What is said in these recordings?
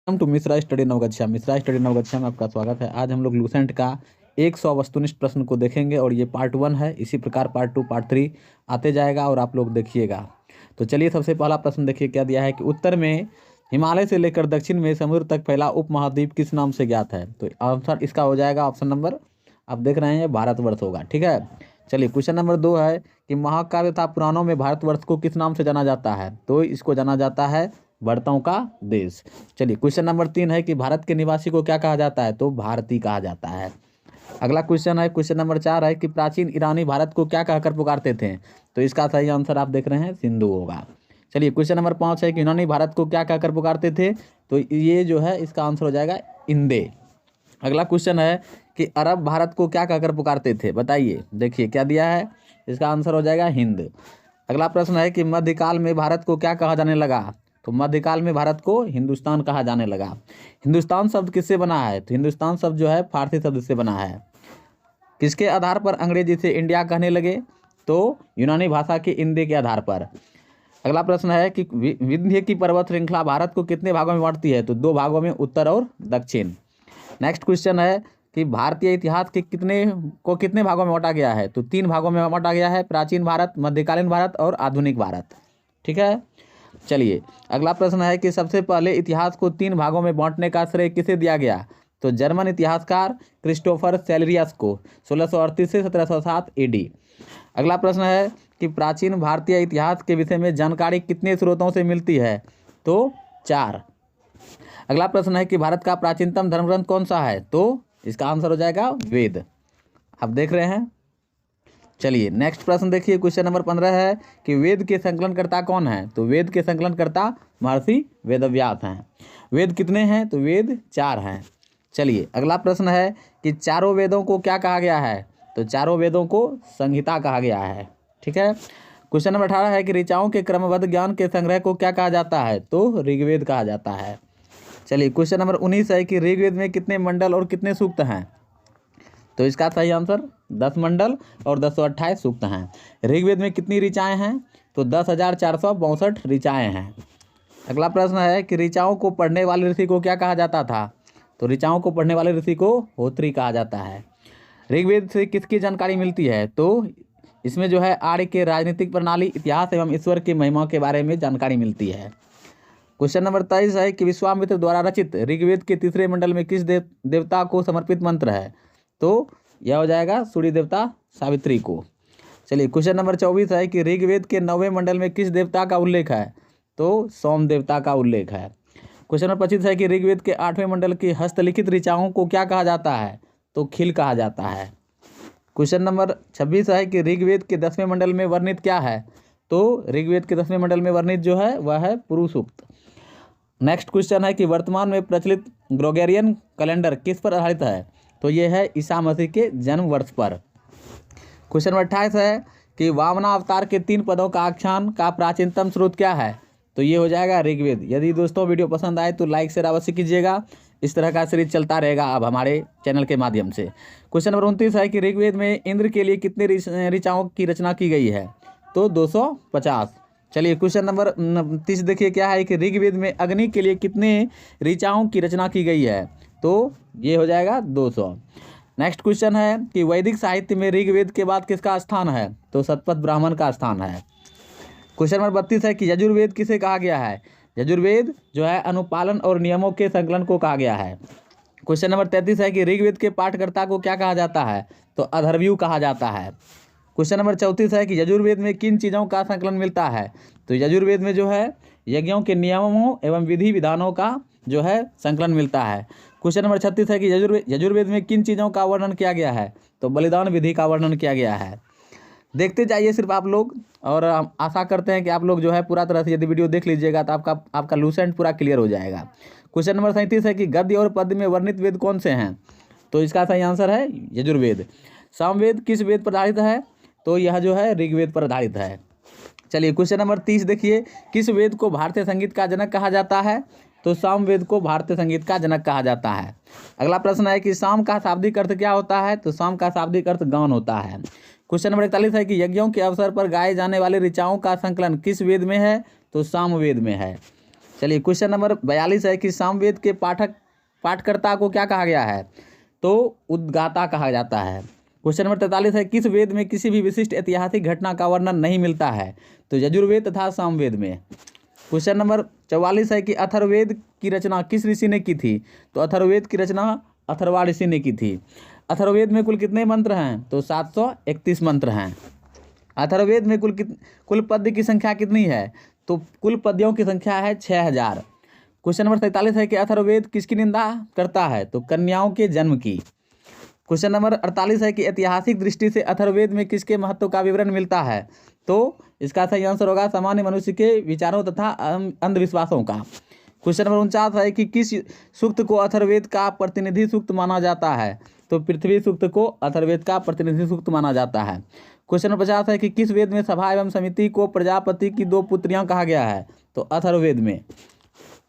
Welcome to Mishra study Navgachhia. Mishra study Navgachhia में आपका स्वागत है। आज हम लोग लूसेंट का 100 वस्तुनिष्ठ प्रश्न को देखेंगे और ये पार्ट 1 है। इसी प्रकार पार्ट 2 पार्ट 3 आते जाएगा और आप लोग देखिएगा। तो चलिए सबसे पहला प्रश्न देखिए क्या दिया है कि उत्तर में हिमालय से लेकर दक्षिण में समुद्र तक फैला उपमहाद्वीप किस नाम से ज्ञात है। तो आंसर इसका हो जाएगा ऑप्शन नंबर, आप देख रहे हैं, भारतवर्ष होगा। ठीक है, चलिए क्वेश्चन नंबर 2 है कि महाकाव्य तथा पुराणों में भारतवर्ष को किस नाम से जाना जाता है। तो इसको जाना जाता है वर्तों का देश। चलिए क्वेश्चन नंबर 3 है कि भारत के निवासी को क्या कहा जाता है। तो भारतीय कहा जाता है। अगला क्वेश्चन है, क्वेश्चन नंबर 4 है कि प्राचीन ईरानी भारत को क्या कहकर पुकारते थे। तो इसका सही आंसर आप देख रहे हैं सिंधु होगा। चलिए क्वेश्चन नंबर 5 है कि यूनानी भारत को क्या कहकर पुकारते थे। तो ये जो है इसका आंसर हो जाएगा इंदे। अगला क्वेश्चन है कि अरब भारत को क्या कहकर पुकारते थे, बताइए। देखिए क्या दिया है, इसका आंसर हो जाएगा हिंद। अगला प्रश्न है कि मध्यकाल में भारत को क्या कहा जाने लगा। तो मध्यकाल में भारत को हिंदुस्तान कहा जाने लगा। हिंदुस्तान शब्द किससे बना है। तो हिंदुस्तान शब्द जो है फारसी शब्द से बना है। किसके आधार पर अंग्रेज इसे इंडिया कहने लगे। तो यूनानी भाषा के इंदे के आधार पर। अगला प्रश्न है कि विंध्य की पर्वत श्रृंखला भारत को कितने भागों में बांटती है। तो 2 भागों में, उत्तर और दक्षिण। नेक्स्ट क्वेश्चन है कि भारतीय इतिहास के कितने भागों में बांटा गया है। तो 3 भागों में बांटा गया है, प्राचीन भारत, मध्यकालीन भारत और आधुनिक भारत। ठीक है, चलिए अगला प्रश्न है कि सबसे पहले इतिहास को 3 भागों में बांटने का श्रेय किसे दिया गया। तो जर्मन इतिहासकार क्रिस्टोफर सेल्रियस को 1638 से 1707 एडी। अगला प्रश्न है कि प्राचीन भारतीय इतिहास के विषय में जानकारी कितने स्रोतों से मिलती है। तो 4। अगला प्रश्न है कि भारत का प्राचीनतम धर्मग्रंथ कौन सा है। तो इसका आंसर हो जाएगा वेद। आप देख रहे हैं। चलिए नेक्स्ट प्रश्न देखिए, क्वेश्चन नंबर 15 है कि वेद के संकलनकर्ता कौन है। तो वेद के संकलनकर्ता महर्षि वेदव्यास हैं। वेद कितने हैं। तो वेद 4 हैं। चलिए अगला प्रश्न है कि चारों वेदों को क्या कहा गया है। तो चारों वेदों को संहिता कहा गया है। ठीक है, क्वेश्चन नंबर 18 है कि ऋचाओं के क्रमबद्ध ज्ञान के संग्रह को क्या कहा जाता है। तो ऋग्वेद कहा जाता है। चलिए क्वेश्चन नंबर 19 है कि ऋग्वेद में कितने मंडल और कितने सूक्त हैं। तो इसका सही आंसर 10 मंडल और 1028 सूक्त हैं। ऋग्वेद में कितनी ऋचाएँ हैं। तो 10,462 ऋचाएँ हैं। अगला प्रश्न है कि ऋचाओं को पढ़ने वाले ऋषि को क्या कहा जाता था। तो ऋचाओं को पढ़ने वाले ऋषि को होत्री कहा जाता है। ऋग्वेद से किसकी जानकारी मिलती है। तो इसमें जो है आर्य के राजनीतिक प्रणाली, इतिहास एवं ईश्वर की महिमा के बारे में जानकारी मिलती है। क्वेश्चन नंबर 23 है कि विश्वामित्र द्वारा रचित ऋग्वेद के 3रे मंडल में किस देवता को समर्पित मंत्र है। तो यह हो जाएगा सूर्य देवता सावित्री को। चलिए क्वेश्चन नंबर 24 है कि ऋग्वेद के 9वें मंडल में किस देवता का उल्लेख है। तो सोम देवता का उल्लेख है। क्वेश्चन नंबर 25 है कि ऋग्वेद के 8वें मंडल की हस्तलिखित ऋचाओं को क्या कहा जाता है। तो खिल कहा जाता है। क्वेश्चन नंबर 26 है कि ऋग्वेद के 10वें मंडल में वर्णित क्या है। तो ऋग्वेद के 10वें मंडल में वर्णित जो है वह है पुरुष सूक्त। नेक्स्ट क्वेश्चन है कि वर्तमान में प्रचलित ग्रेगोरियन कैलेंडर किस पर आधारित है। तो ये है ईसा मसीह के जन्म वर्ष पर। क्वेश्चन नंबर 28 है कि वामना अवतार के 3 पदों का आख्यान का प्राचीनतम स्रोत क्या है। तो ये हो जाएगा ऋग्वेद। यदि दोस्तों वीडियो पसंद आए तो लाइक शेयर अवश्य कीजिएगा। इस तरह का सीरीज चलता रहेगा अब हमारे चैनल के माध्यम से। क्वेश्चन नंबर 29 है कि ऋग्वेद में इंद्र के लिए कितने ऋचाओं की रचना की गई है। तो 250। चलिए क्वेश्चन नंबर 30 देखिए क्या है कि ऋग्वेद में अग्नि के लिए कितने ऋचाओं की रचना की गई है। तो ये हो जाएगा 200। नेक्स्ट क्वेश्चन है कि वैदिक साहित्य में ऋग्वेद के बाद किसका स्थान है। तो शतपथ ब्राह्मण का स्थान है। क्वेश्चन नंबर 32 है कि यजुर्वेद किसे कहा गया है। यजुर्वेद जो है अनुपालन और नियमों के संकलन को कहा गया है। क्वेश्चन नंबर 33 है कि ऋग्वेद के पाठकर्ता को क्या कहा जाता है। तो अथर्वयु कहा जाता है। क्वेश्चन नंबर 34 है कि यजुर्वेद में किन चीज़ों का संकलन मिलता है। तो यजुर्वेद में जो है यज्ञों के नियमों एवं विधि विधानों का जो है संकलन मिलता है। क्वेश्चन नंबर 36 है कि यजुर्वेद में किन चीज़ों का वर्णन किया गया है। तो बलिदान विधि का वर्णन किया गया है। देखते जाइए सिर्फ आप लोग, और हम आशा करते हैं कि आप लोग जो है पूरा तरह से यदि वीडियो देख लीजिएगा तो आपका लूसेंट पूरा क्लियर हो जाएगा। क्वेश्चन नंबर 37 है कि गद्य और पद्य में वर्णित वेद कौन से हैं। तो इसका सही आंसर है यजुर्वेद। सामवेद किस वेद पर आधारित है। तो यह जो है ऋग्वेद पर आधारित है। चलिए क्वेश्चन नंबर 30 देखिए, किस वेद को भारतीय संगीत का जनक कहा जाता है। तो सामवेद को भारतीय संगीत का जनक कहा जाता है। अगला प्रश्न है कि साम का शाब्दिक अर्थ क्या होता है। तो साम का शाब्दिक अर्थ गान होता है। क्वेश्चन नंबर 41 है कि यज्ञों के अवसर पर गाए जाने वाले ऋचाओं का संकलन किस वेद में है। तो सामवेद में है। चलिए क्वेश्चन नंबर 42 है कि सामवेद के पाठकर्ता को क्या कहा गया है? तो उद्गाता कहा जाता है। क्वेश्चन नंबर 43 है किस वेद में किसी भी विशिष्ट ऐतिहासिक घटना का वर्णन नहीं मिलता है? तो यजुर्वेद तथा सामवेद में। क्वेश्चन नंबर 44 है कि अथर्ववेद की रचना किस ऋषि ने की थी? तो अथर्ववेद की रचना अथर्वा ऋषि ने की थी। अथर्ववेद में कुल कितने मंत्र हैं? तो 731 मंत्र हैं। अथर्ववेद में कुल पद्य की संख्या कितनी है? तो कुल पद्यों की संख्या है 6000। क्वेश्चन नंबर 43 है कि अथर्ववेद किसकी निंदा करता है? तो कन्याओं के जन्म की। क्वेश्चन नंबर 48 है कि ऐतिहासिक दृष्टि से अथर्ववेद में किसके महत्व का विवरण मिलता है? तो इसका सही आंसर होगा सामान्य मनुष्य के विचारों तथा अंधविश्वासों का। क्वेश्चन नंबर 49 है कि किस सूक्त को अथर्ववेद का प्रतिनिधि सूक्त माना जाता है? तो पृथ्वी सूक्त को अथर्ववेद का प्रतिनिधि सूक्त माना जाता है। क्वेश्चन नंबर 50 है कि किस वेद में सभा एवं समिति को प्रजापति की 2 पुत्रियां कहा गया है? तो अथर्ववेद में।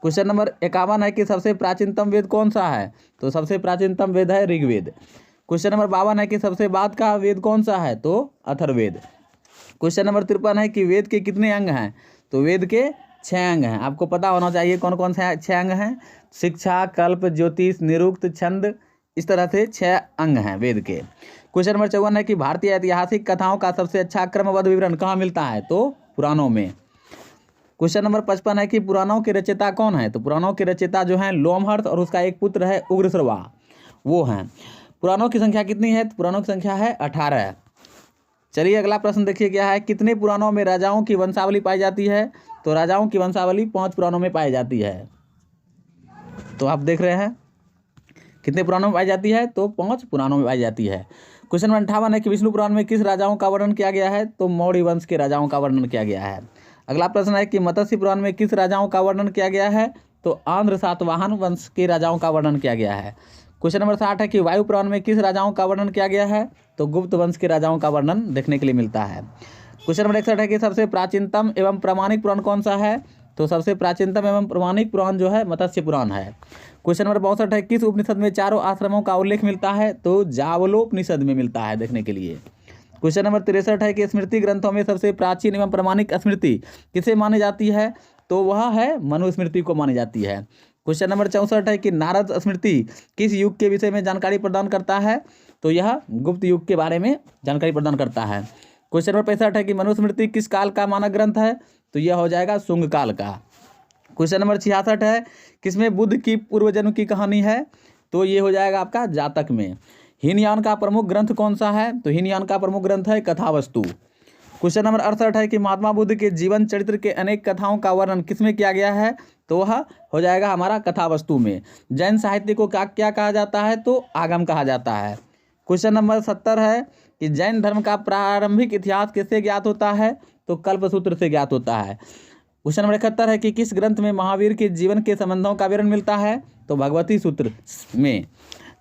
क्वेश्चन नंबर 51 है कि सबसे प्राचीनतम वेद कौन सा है? तो सबसे प्राचीनतम वेद है ऋग्वेद। क्वेश्चन नंबर 52 है कि सबसे बाद का वेद कौन सा है? तो अथर्ववेद। क्वेश्चन नंबर 53 है कि वेद के कितने अंग हैं? तो वेद के 6 अंग हैं। आपको पता होना चाहिए कौन कौन से 6 अंग हैं। शिक्षा, कल्प, ज्योतिष, निरुक्त, छंद, इस तरह से 6 अंग हैं वेद के। क्वेश्चन नंबर 54 है कि भारतीय ऐतिहासिक कथाओं का सबसे अच्छा क्रमबद्ध विवरण कहाँ मिलता है? तो पुराणों में। क्वेश्चन नंबर 55 है कि पुराणों के रचयिता कौन है? तो पुराणों के रचयिता जो हैं लोमहर्ष और उसका एक पुत्र है उग्रश्रवा, वो हैं। पुराणों की संख्या कितनी है? तो पुराणों की संख्या है 18। चलिए अगला प्रश्न देखिए क्या है। कितने पुराणों में राजाओं की वंशावली पाई जाती है? तो राजाओं की वंशावली 5 पुराणों में पाई जाती है। तो आप देख रहे हैं कितने पुराणों में पाई जाती है? तो 5 पुराणों में पाई जाती है। क्वेश्चन नंबर 58 है कि विष्णु पुराण में किस राजाओं का वर्णन किया गया है? तो मौर्य वंश के राजाओं का वर्णन किया गया है। अगला प्रश्न है कि मत्स्य पुराण में किस राजाओं का वर्णन किया गया है? तो आंध्र सातवाहन वंश के राजाओं का वर्णन किया गया है। क्वेश्चन नंबर 60 है कि वायु पुराण में किस राजाओं का वर्णन किया गया है? तो गुप्त वंश के राजाओं का वर्णन देखने के लिए मिलता है। क्वेश्चन नंबर 61 है कि सबसे प्राचीनतम एवं प्रामाणिक पुराण कौन सा है? तो सबसे प्राचीनतम एवं प्रामाणिक पुराण जो है मत्स्य पुराण है। क्वेश्चन नंबर 62 है किस उपनिषद में चारों आश्रमों का उल्लेख मिलता है? तो जावलोपनिषद में मिलता है देखने के लिए। क्वेश्चन नंबर 63 है कि स्मृति ग्रंथों में सबसे प्राचीन एवं प्रामाणिक स्मृति किसे मानी जाती है? तो वह है मनुस्मृति को मानी जाती है। क्वेश्चन नंबर 64 है कि नारद स्मृति किस युग के विषय में जानकारी प्रदान करता है? तो यह गुप्त युग के बारे में जानकारी प्रदान करता है। क्वेश्चन नंबर 65 है कि मनुस्मृति किस काल का मानक ग्रंथ है? तो यह हो जाएगा शुंग काल का। क्वेश्चन नंबर 66 है किसमें बुद्ध की पूर्व जन्म की कहानी है? तो ये हो जाएगा आपका जातक में। हीनयान का प्रमुख ग्रंथ कौन सा है? तो हीनयान का प्रमुख ग्रंथ है कथावस्तु। क्वेश्चन नंबर 68 है कि महात्मा बुद्ध के जीवन चरित्र के अनेक कथाओं का वर्णन किसमें किया गया है? तो वह हो जाएगा हमारा कथावस्तु में। जैन साहित्य को क्या कहा जाता है? तो आगम कहा जाता है। क्वेश्चन नंबर 70 है कि जैन धर्म का प्रारंभिक इतिहास किससे ज्ञात होता है? तो कल्पसूत्र से ज्ञात होता है। क्वेश्चन नंबर 71 है कि किस ग्रंथ में महावीर के जीवन के संबंधों का विवरण मिलता है? तो भगवती सूत्र में।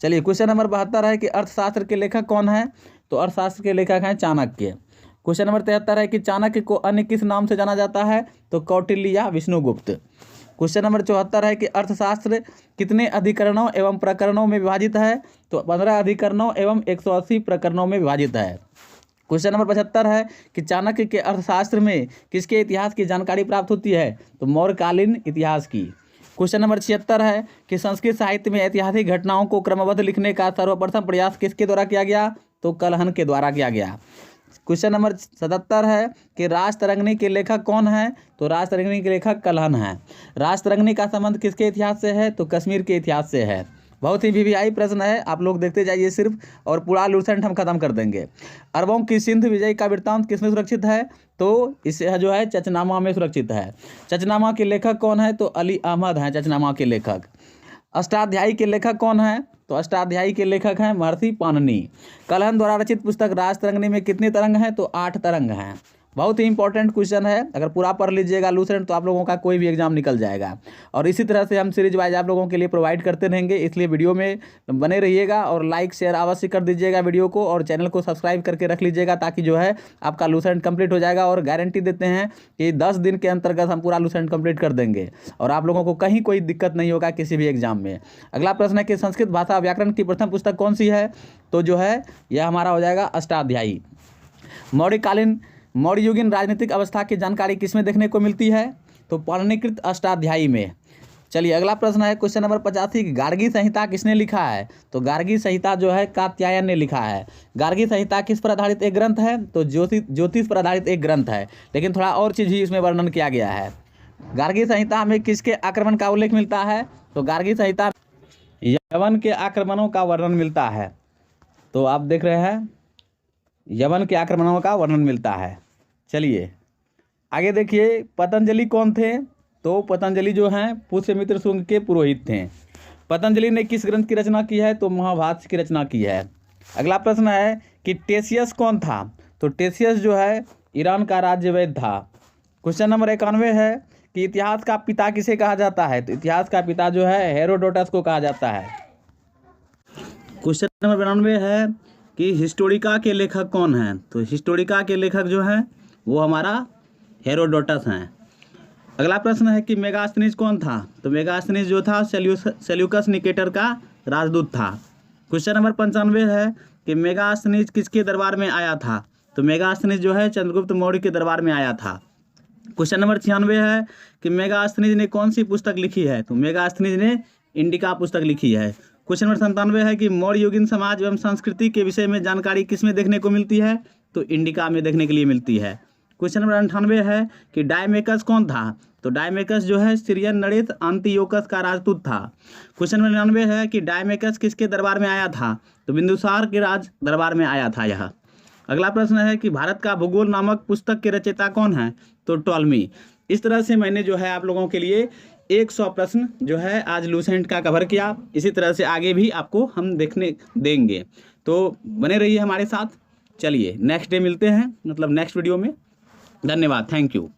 चलिए क्वेश्चन नंबर 72 है कि अर्थशास्त्र के लेखक कौन है? तो अर्थशास्त्र के लेखक हैं चाणक्य। क्वेश्चन नंबर 73 है कि चाणक्य को अन्य किस नाम से जाना जाता है? तो कौटिल्य या विष्णुगुप्त। क्वेश्चन नंबर 74 है कि अर्थशास्त्र कितने अधिकरणों एवं प्रकरणों में विभाजित है? तो 15 अधिकरणों एवं 180 प्रकरणों में विभाजित है। क्वेश्चन नंबर 75 है कि चाणक्य के अर्थशास्त्र में किसके इतिहास की जानकारी प्राप्त होती है? तो मौर्यकालीन इतिहास की। क्वेश्चन नंबर 76 है कि संस्कृत साहित्य में ऐतिहासिक घटनाओं को क्रमबद्ध लिखने का सर्वप्रथम प्रयास किसके द्वारा किया गया? तो कलहन के द्वारा किया गया। क्वेश्चन नंबर 77 है कि राजतरंगिणी के लेखक कौन है? तो राजतरंगिणी के लेखक कलहन है। राजतरंगिणी का संबंध किसके इतिहास से है? तो कश्मीर के इतिहास से है। बहुत ही वीवीआई प्रश्न है, आप लोग देखते जाइए सिर्फ, और पूरा लूसेंट हम खत्म कर देंगे। अरबों की सिंध विजय का वृत्तांत किसमें सुरक्षित है? तो इसे जो है चचनामा में सुरक्षित है। चचनामा के लेखक कौन है? तो अली अहमद हैं चचनामा के लेखक। अष्टाध्यायी के लेखक कौन है? तो अष्टाध्यायी के लेखक हैं महर्षि पाणिनि। कलहन द्वारा रचित पुस्तक राजतरंगिणी में कितने तरंग हैं? तो 8 तरंग हैं। बहुत ही इंपॉर्टेंट क्वेश्चन है, अगर पूरा पढ़ लीजिएगा लूसेंट तो आप लोगों का कोई भी एग्जाम निकल जाएगा। और इसी तरह से हम सीरीज वाइज आप लोगों के लिए प्रोवाइड करते रहेंगे, इसलिए वीडियो में बने रहिएगा और लाइक शेयर अवश्य कर दीजिएगा वीडियो को, और चैनल को सब्सक्राइब करके रख लीजिएगा ताकि जो है आपका लूसेंट कंप्लीट हो जाएगा। और गारंटी देते हैं कि 10 दिन के अंतर्गत हम पूरा लूसेंट कंप्लीट कर देंगे और आप लोगों को कहीं कोई दिक्कत नहीं होगा किसी भी एग्जाम में। अगला प्रश्न है कि संस्कृत भाषा व्याकरण की प्रथम पुस्तक कौन सी है? तो जो है यह हमारा हो जाएगा अष्टाध्यायी। मौर्यकालीन मौर्य युगीन राजनीतिक अवस्था की जानकारी किसमें देखने को मिलती है? तो वर्णीकृत अष्टाध्यायी में। चलिए अगला प्रश्न है क्वेश्चन नंबर 85, गार्गी संहिता किसने लिखा है? तो गार्गी संहिता जो है कात्यायन ने लिखा है। गार्गी संहिता किस पर आधारित एक ग्रंथ है? तो ज्योतिष पर आधारित एक ग्रंथ है, लेकिन थोड़ा और चीज़ भी इसमें वर्णन किया गया है। गार्गी संहिता में किसके आक्रमण का उल्लेख मिलता है? तो गार्गी संहिता यवन के आक्रमणों का वर्णन मिलता है। तो आप देख रहे हैं यवन के आक्रमणों का वर्णन मिलता है। चलिए आगे देखिए, पतंजलि कौन थे? तो पतंजलि जो हैं पुष्यमित्र शुंग के पुरोहित थे। पतंजलि ने किस ग्रंथ की रचना की है? तो महाभाष्य की रचना की है। अगला प्रश्न है कि टेसियस कौन था? तो टेसियस जो है ईरान का राज्य वैद्य था। क्वेश्चन नंबर 91 है कि इतिहास का पिता किसे कहा जाता है? तो इतिहास का पिता जो है हेरोडोटस को कहा जाता है। क्वेश्चन नंबर 92 है कि हिस्टोरिका के लेखक कौन हैं? तो हिस्टोरिका के लेखक जो हैं वो हमारा हेरोडोटस हैं। अगला प्रश्न है कि मेगास्थनीज कौन था? तो मेगास्थनीज जो था सेल्यूकस निकेटर का राजदूत था। क्वेश्चन नंबर 95 है कि मेगास्थनीज किसके दरबार में आया था? तो मेगास्थनीज जो है चंद्रगुप्त मौर्य के दरबार में आया था। क्वेश्चन नंबर 96 है कि मेगास्थनीज ने कौन सी पुस्तक लिखी है? तो मेगास्थनीज ने इंडिका पुस्तक लिखी है। क्वेश्चन नंबर 97 है कि मौर्य युगीन समाज एवं संस्कृति के विषय में जानकारी किसमें देखने को मिलती है? तो इंडिका में देखने के लिए मिलती है। क्वेश्चन नंबर 98 है कि डायमेकस कौन था? तो डायमेकस जो है सीरियन नरेश अंतियोकस का राजदूत था। क्वेश्चन नंबर 99 है कि डायमेकस किसके दरबार में आया था? तो बिंदुसार के राज दरबार में आया था यह। अगला प्रश्न है कि भारत का भूगोल नामक पुस्तक के रचयिता कौन है? तो टॉलमी। इस तरह से मैंने जो है आप लोगों के लिए 100 प्रश्न जो है आज लूसेंट का कवर किया। इसी तरह से आगे भी आपको हम देखने देंगे, तो बने रहिए हमारे साथ। चलिए नेक्स्ट डे मिलते हैं, मतलब नेक्स्ट वीडियो में। धन्यवाद, थैंक यू।